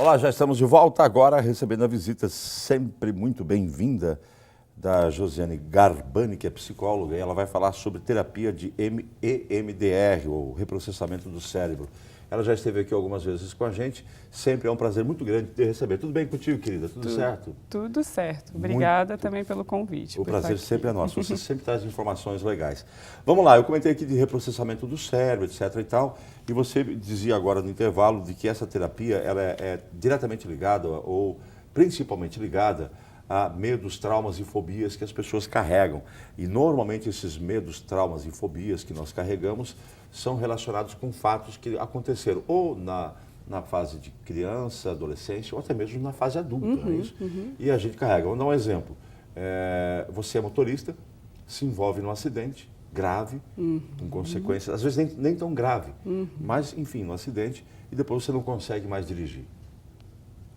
Olá, já estamos de volta agora recebendo a visita sempre muito bem-vinda da Josiane Garbani, que é psicóloga, e ela vai falar sobre terapia de EMDR, ou reprocessamento do cérebro. Ela já esteve aqui algumas vezes com a gente, sempre é um prazer muito grande te receber. Tudo bem contigo, querida? Tudo certo? Tudo certo. Obrigada também pelo convite. O prazer sempre é nosso. Você sempre traz informações legais. Vamos lá, eu comentei aqui de reprocessamento do cérebro, etc. e tal, e você dizia agora no intervalo de que essa terapia ela é diretamente ligada ou principalmente ligada a medos, traumas e fobias que as pessoas carregam. E normalmente esses medos, traumas e fobias que nós carregamos são relacionados com fatos que aconteceram ou na fase de criança, adolescência ou até mesmo na fase adulta, não é isso? E a gente carrega. Vamos dar um exemplo. Você é motorista, se envolve num acidente grave, com consequências, às vezes nem tão grave, mas enfim, num acidente, e depois você não consegue mais dirigir.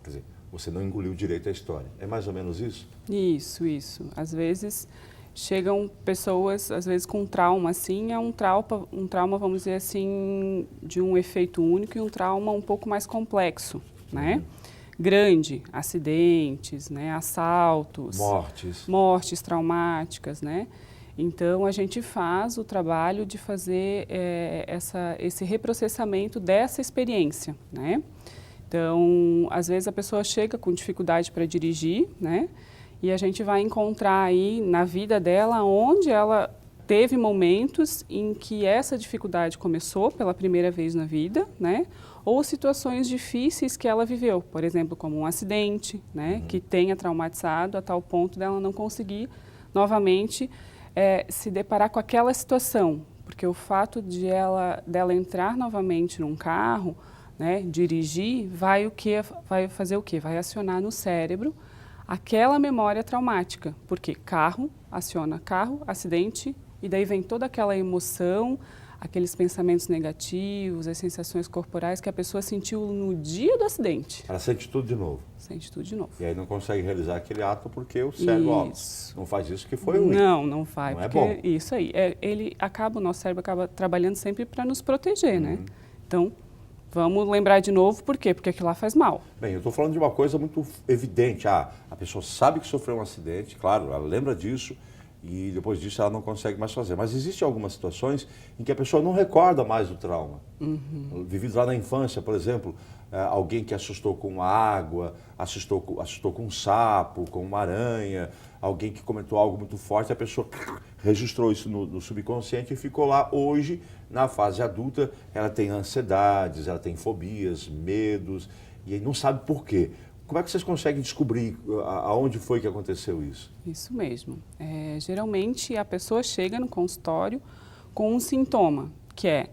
Quer dizer, você não engoliu direito a história. É mais ou menos isso? Isso. Às vezes chegam pessoas, às vezes com trauma, assim, é um trauma, vamos dizer assim, de um efeito único e um trauma um pouco mais complexo, né? Grande, acidentes, né? Assaltos. Mortes traumáticas, né? Então, a gente faz o trabalho de fazer esse reprocessamento dessa experiência, né? Então, às vezes a pessoa chega com dificuldade para dirigir, né? E a gente vai encontrar aí na vida dela onde ela teve momentos em que essa dificuldade começou pela primeira vez na vida, né? Ou situações difíceis que ela viveu, por exemplo, como um acidente, né? Que tenha traumatizado a tal ponto dela não conseguir novamente se deparar com aquela situação. Porque o fato dela entrar novamente num carro, né, dirigir, vai fazer o quê? Vai acionar no cérebro aquela memória traumática, porque carro aciona carro, acidente, e daí vem toda aquela emoção, aqueles pensamentos negativos, as sensações corporais que a pessoa sentiu no dia do acidente. Ela sente tudo de novo. Sente tudo de novo. E aí não consegue realizar aquele ato porque o cérebro não faz isso que foi ruim. Não faz. Não é bom. Isso aí. O nosso cérebro acaba trabalhando sempre para nos proteger, né? Então, vamos lembrar de novo, por quê? Porque aquilo lá faz mal. Bem, eu estou falando de uma coisa muito evidente. A pessoa sabe que sofreu um acidente, claro, ela lembra disso e depois disso ela não consegue mais fazer. Mas existem algumas situações em que a pessoa não recorda mais do trauma. Vivido lá na infância, por exemplo, alguém que assustou com água, assustou com um sapo, com uma aranha, alguém que comentou algo muito forte, a pessoa registrou isso no subconsciente e ficou lá. Hoje, na fase adulta, ela tem ansiedades, ela tem fobias, medos, e não sabe por quê. Como é que vocês conseguem descobrir aonde foi que aconteceu isso? Isso mesmo. Geralmente, a pessoa chega no consultório com um sintoma, que é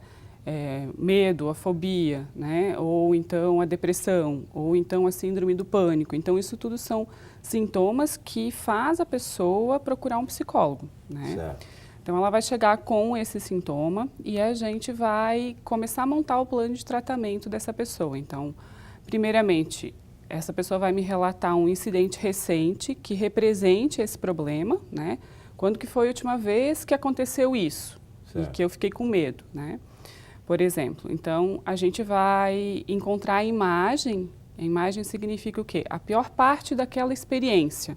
medo, a fobia, né? Ou então a depressão, ou então a síndrome do pânico. Então, isso tudo são sintomas que faz a pessoa procurar um psicólogo, né? Certo. Então, ela vai chegar com esse sintoma e a gente vai começar a montar o plano de tratamento dessa pessoa. Então, primeiramente, essa pessoa vai me relatar um incidente recente que represente esse problema, né? Quando que foi a última vez que aconteceu isso? Certo. E que eu fiquei com medo, né? Por exemplo, então a gente vai encontrar a imagem. A imagem significa o quê? A pior parte daquela experiência.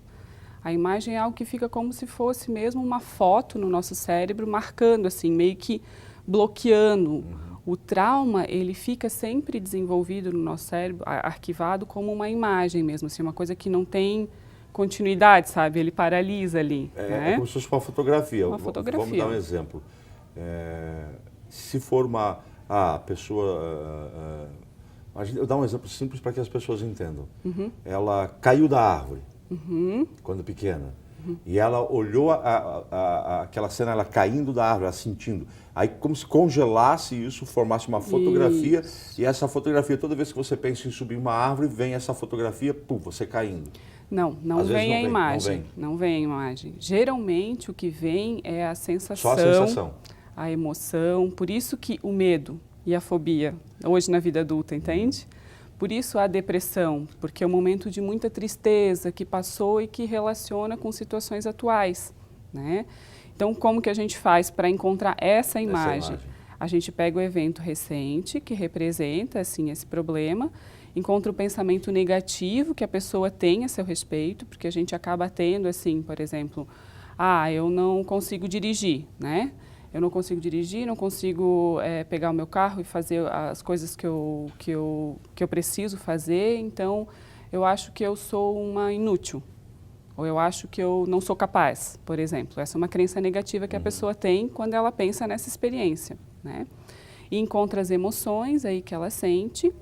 A imagem é algo que fica como se fosse mesmo uma foto no nosso cérebro, marcando assim, meio que bloqueando. O trauma, ele fica sempre desenvolvido no nosso cérebro, arquivado como uma imagem mesmo, assim, uma coisa que não tem continuidade, sabe? Ele paralisa ali. É como se fosse uma fotografia. Uma fotografia. Vamos dar um exemplo. Se for uma pessoa... eu dar um exemplo simples para que as pessoas entendam. Ela caiu da árvore quando pequena. E ela olhou aquela cena, ela caindo da árvore, ela sentindo. Aí como se congelasse isso, formasse uma fotografia. Isso. E essa fotografia, toda vez que você pensa em subir uma árvore, vem essa fotografia, você caindo. Não vem a imagem. Não vem a imagem. Geralmente o que vem é a sensação. Só a sensação. A emoção. Por isso que o medo e a fobia, hoje na vida adulta, entende? Por isso a depressão, porque é um momento de muita tristeza que passou e que relaciona com situações atuais, né? Então, como que a gente faz para encontrar essa imagem? A gente pega o evento recente que representa assim esse problema encontra o pensamento negativo que a pessoa tem a seu respeito, porque a gente acaba tendo, assim, por exemplo, eu não consigo dirigir, né? Eu não consigo dirigir, não consigo pegar o meu carro e fazer as coisas que eu preciso fazer, então eu acho que eu sou uma inútil, ou eu acho que eu não sou capaz, por exemplo. Essa é uma crença negativa que a pessoa tem quando ela pensa nessa experiência, né? E encontra as emoções aí que ela sente.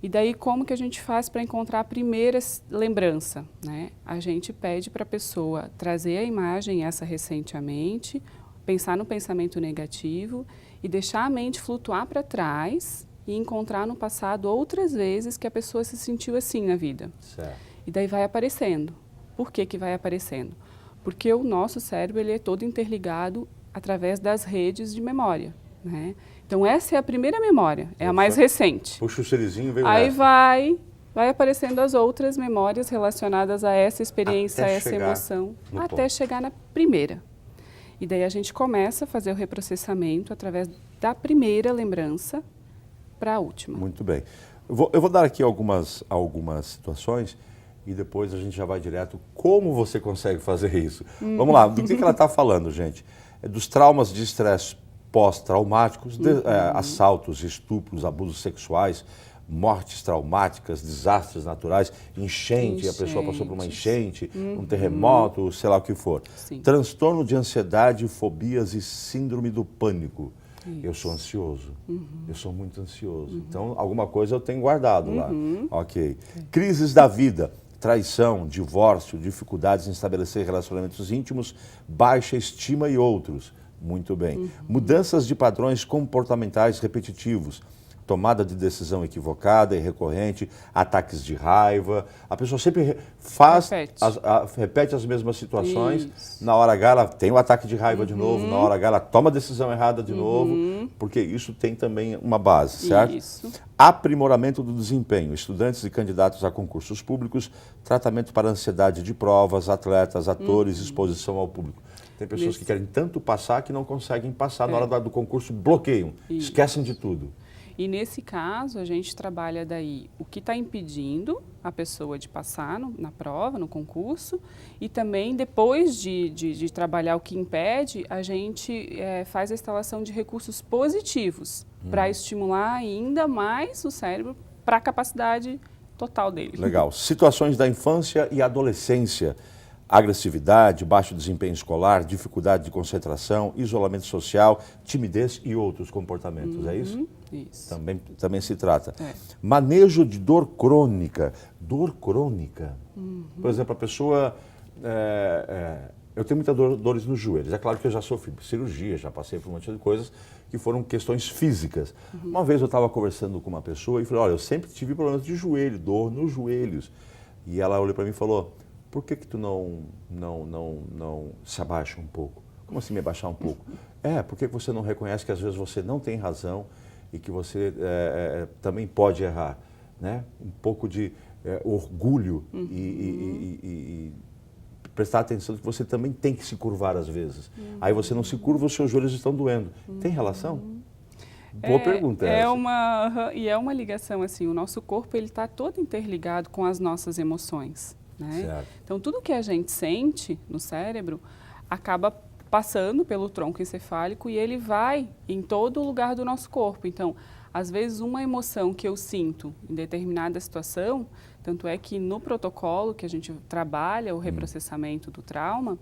E daí, como que a gente faz para encontrar a primeira lembrança, né? A gente pede para a pessoa trazer a imagem essa recente à mente, pensar no pensamento negativo e deixar a mente flutuar para trás e encontrar no passado outras vezes que a pessoa se sentiu assim na vida. Certo. E daí vai aparecendo. Por que que vai aparecendo? Porque o nosso cérebro ele é todo interligado através das redes de memória, né? Então, essa é a primeira memória, é a mais recente. Puxa o serizinho e veio Aí nessa. vai aparecendo as outras memórias relacionadas a essa experiência, a essa emoção, até chegar na primeira. E daí a gente começa a fazer o reprocessamento através da primeira lembrança para a última. Muito bem. Eu vou dar aqui algumas situações e depois a gente já vai direto como você consegue fazer isso. Vamos lá, do que ela está falando, gente? É dos traumas de estresse pós-traumáticos, assaltos, estupros, abusos sexuais, mortes traumáticas, desastres naturais, enchente, a pessoa passou por uma enchente, um terremoto, sei lá o que for. Sim. Transtorno de ansiedade, fobias e síndrome do pânico. Isso. Eu sou ansioso, eu sou muito ansioso. Então, alguma coisa eu tenho guardado lá. Ok. Crises da vida, traição, divórcio, dificuldades em estabelecer relacionamentos íntimos, baixa estima e outros. Muito bem. Mudanças de padrões comportamentais repetitivos, tomada de decisão equivocada e recorrente, ataques de raiva. A pessoa sempre repete as mesmas situações. Isso. Na hora H ela tem o ataque de raiva de novo, na hora H ela toma a decisão errada de novo, porque isso tem também uma base, certo? Isso. Aprimoramento do desempenho, estudantes e candidatos a concursos públicos, tratamento para ansiedade de provas, atletas, atores, exposição ao público. Tem pessoas que querem tanto passar que não conseguem passar na hora do concurso, bloqueiam, esquecem de tudo. E nesse caso, a gente trabalha daí o que está impedindo a pessoa de passar na prova, no concurso, e também depois de trabalhar o que impede, a gente faz a instalação de recursos positivos para estimular ainda mais o cérebro para a capacidade total dele. Legal. Situações da infância e adolescência. Agressividade, baixo desempenho escolar, dificuldade de concentração, isolamento social, timidez e outros comportamentos, é isso? Isso. Também se trata. Manejo de dor crônica. Dor crônica. Por exemplo, a pessoa... eu tenho muitas dores nos joelhos. É claro que eu já sofri cirurgia, já passei por um monte de coisas que foram questões físicas. Uma vez eu estava conversando com uma pessoa e falei, olha, eu sempre tive problemas de joelho, dor nos joelhos. E ela olhou para mim e falou... Por que tu não se abaixa um pouco? Como assim me abaixar um pouco? Por que você não reconhece que às vezes você não tem razão e que você também pode errar? Né? Um pouco de orgulho e prestar atenção que você também tem que se curvar às vezes. Aí você não se curva, os seus joelhos estão doendo. Tem relação? Boa pergunta essa. E é uma ligação assim, o nosso corpo ele está todo interligado com as nossas emoções. Né? Então, tudo que a gente sente no cérebro acaba passando pelo tronco encefálico e ele vai em todo lugar do nosso corpo. Então, às vezes, uma emoção que eu sinto em determinada situação, tanto é que no protocolo que a gente trabalha o reprocessamento do trauma,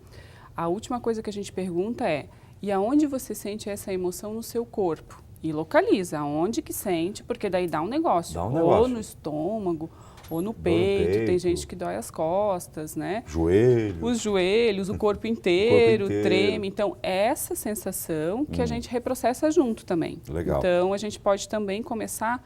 a última coisa que a gente pergunta é, e aonde você sente essa emoção no seu corpo? E localiza aonde que sente, porque daí dá um negócio. Ou no estômago, ou no peito, tem gente que dói as costas, né? Os joelhos, o corpo inteiro treme. Então, essa sensação que a gente reprocessa junto também. Legal. Então, a gente pode também começar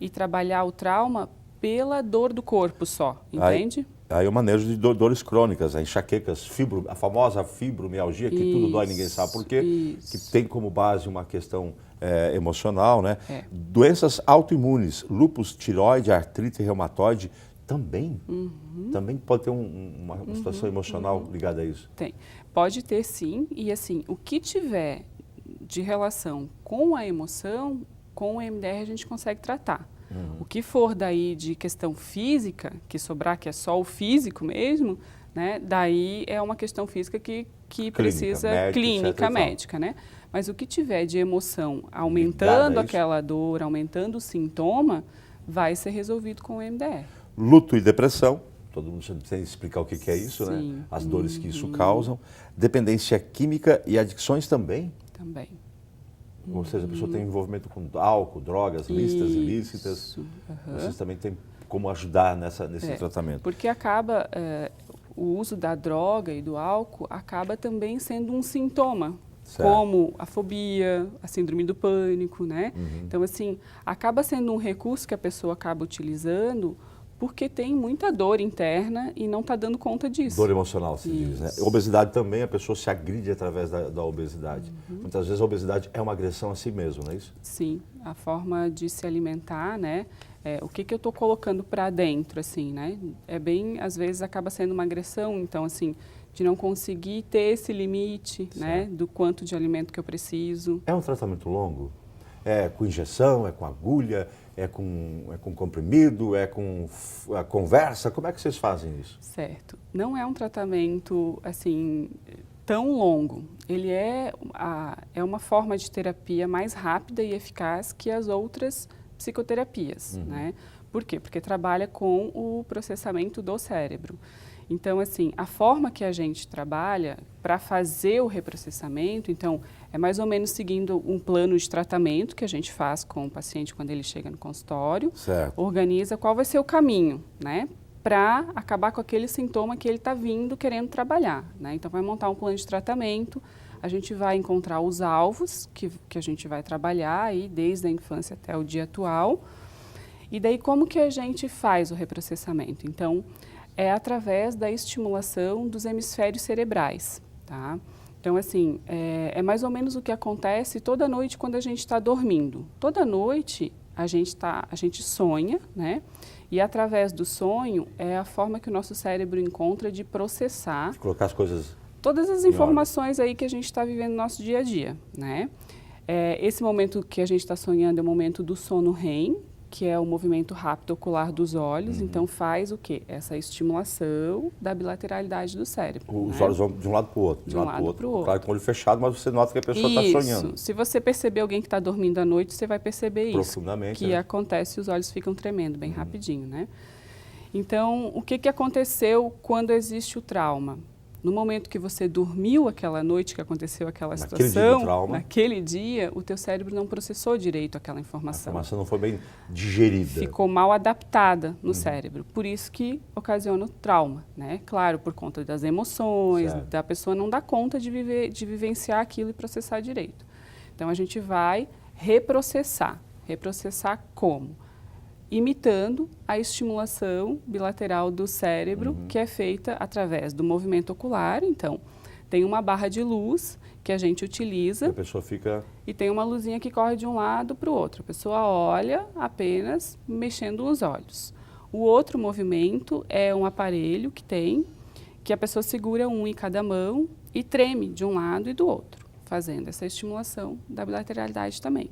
e trabalhar o trauma pela dor do corpo só, entende? Aí o manejo de dores crônicas, enxaquecas, a famosa fibromialgia, que tudo dói, ninguém sabe por quê, que tem como base uma questão emocional, né? Doenças autoimunes, lúpus, tireoide, artrite reumatoide, também pode ter uma situação emocional ligada a isso? Tem. Pode ter sim, e assim, o que tiver de relação com a emoção, com o EMDR a gente consegue tratar. O que for daí de questão física, que sobrar que é só o físico mesmo, né? Daí é uma questão física que precisa médica, clínica, etc. médica, né? Mas o que tiver de emoção Ligada aumentando a isso. aquela dor, aumentando o sintoma, vai ser resolvido com o MDR. Luto e depressão, todo mundo tem que explicar o que é isso, né? Sim. As dores que isso causam. Dependência química e adicções também. Também. Ou seja, a pessoa tem envolvimento com álcool, drogas, listas ilícitas. Isso. Aham. Vocês também têm como ajudar nesse É, tratamento. Porque acaba, o uso da droga e do álcool acaba também sendo um sintoma, Certo. como a fobia, a síndrome do pânico, né? Então, assim, acaba sendo um recurso que a pessoa acaba utilizando porque tem muita dor interna e não está dando conta disso. Dor emocional, se diz, né? Isso. Obesidade também, a pessoa se agride através da obesidade. Muitas vezes a obesidade é uma agressão a si mesmo, não é isso? Sim, a forma de se alimentar, né? O que eu estou colocando para dentro, assim, né? É bem, às vezes acaba sendo uma agressão, então, assim, de não conseguir ter esse limite, né? Do quanto de alimento que eu preciso. É um tratamento longo? É com injeção, é com agulha, é com comprimido, é com a conversa? Como é que vocês fazem isso? Certo. Não é um tratamento, assim, tão longo. Ele é uma forma de terapia mais rápida e eficaz que as outras psicoterapias, né? Por quê? Porque trabalha com o processamento do cérebro. Então, assim, a forma que a gente trabalha para fazer o reprocessamento, então, é mais ou menos seguindo um plano de tratamento que a gente faz com o paciente quando ele chega no consultório, Certo. organiza qual vai ser o caminho, né? Para acabar com aquele sintoma que ele está vindo querendo trabalhar, né? Então, vai montar um plano de tratamento, a gente vai encontrar os alvos que a gente vai trabalhar aí desde a infância até o dia atual. E daí, como que a gente faz o reprocessamento? Então, é através da estimulação dos hemisférios cerebrais, tá? Então, assim, é mais ou menos o que acontece toda noite quando a gente está dormindo. Toda noite a gente sonha, né? E através do sonho é a forma que o nosso cérebro encontra de processar De colocar as coisas... todas as informações aí que a gente está vivendo no nosso dia a dia, né? Esse momento que a gente está sonhando é o momento do sono REM, que é o movimento rápido ocular dos olhos. Então, faz o quê? Essa estimulação da bilateralidade do cérebro. Os né? olhos vão de um lado para o outro. De um lado para o outro. Claro, com o olho fechado, mas você nota que a pessoa está sonhando. Se você perceber alguém que está dormindo à noite, você vai perceber isso. Profundamente, Que né? acontece e os olhos ficam tremendo bem rapidinho, né? Então, o que aconteceu quando existe o trauma? No momento que você dormiu aquela noite que aconteceu aquela Naquele dia situação, do trauma. naquele dia, o teu cérebro não processou direito aquela A informação. informação não foi bem digerida. Ficou mal adaptada no cérebro. Por isso que ocasiona o trauma, né? Claro, por conta das emoções, Certo. da pessoa não dar conta de vivenciar aquilo e processar direito. Então, a gente vai reprocessar. Reprocessar como? Imitando a estimulação bilateral do cérebro, que é feita através do movimento ocular. Então, tem uma barra de luz que a gente utiliza A pessoa fica... e tem uma luzinha que corre de um lado para o outro. A pessoa olha apenas mexendo os olhos. O outro movimento é um aparelho que a pessoa segura um em cada mão e treme de um lado e do outro, fazendo essa estimulação da bilateralidade também.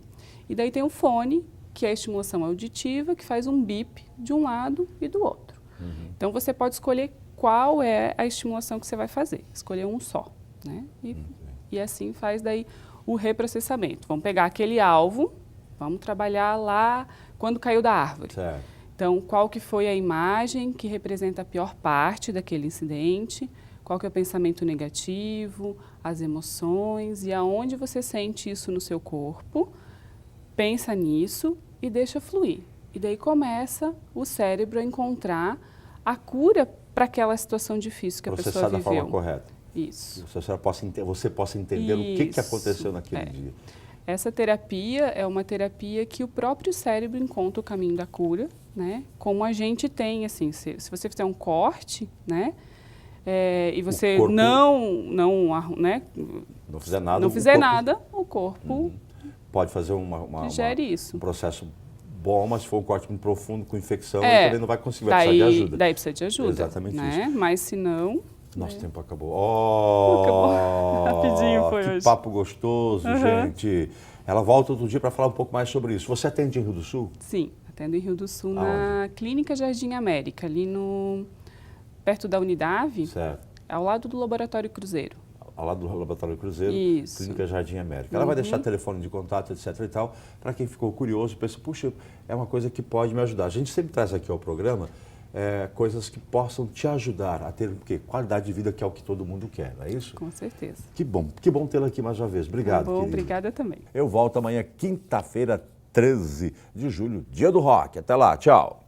E daí tem o fone, que é a estimulação auditiva, que faz um bip de um lado e do outro. Então, você pode escolher qual é a estimulação que você vai fazer. Escolher um só, né? E assim faz daí o reprocessamento. Vamos pegar aquele alvo, vamos trabalhar lá quando caiu da árvore. Certo. Então, qual que foi a imagem que representa a pior parte daquele incidente? Qual que é o pensamento negativo, as emoções e aonde você sente isso no seu corpo? Pensa nisso e deixa fluir. E daí começa o cérebro a encontrar a cura para aquela situação difícil que a pessoa Processar da viveu. forma correta. Isso. Você possa entender o que Isso. aconteceu naquele É. dia. Essa terapia é uma terapia que o próprio cérebro encontra o caminho da cura, né? Como a gente tem, assim, se você fizer um corte, né? E você corpo- né? Não fizer nada, não o fizer corpo nada, o corpo pode fazer digere isso. um processo bom, mas se for um corte muito profundo, com infecção, ele também não vai conseguir, vai precisar de ajuda. Daí precisa de ajuda. Exatamente né? Mas se não... Nosso tempo acabou. Oh, Acabou. Rapidinho foi que hoje. papo gostoso, gente. Ela volta outro dia para falar um pouco mais sobre isso. Você atende em Rio do Sul? Sim, Atendo em Rio do Sul, na Clínica Jardim América, ali perto da Unidade, Certo. ao lado do Laboratório Cruzeiro. Ao lado do Laboratório Cruzeiro, Isso. Clínica Jardim América. Ela vai deixar telefone de contato, etc. e tal, para quem ficou curioso, pensa, puxa, é uma coisa que pode me ajudar. A gente sempre traz aqui ao programa coisas que possam te ajudar a ter o quê? Qualidade de vida, que é o que todo mundo quer, não é isso? Com certeza. Que bom tê-la aqui mais uma vez. Obrigado, Tá bom, querido. obrigada também. Eu volto amanhã, quinta-feira, 13 de julho, dia do rock. Até lá, tchau.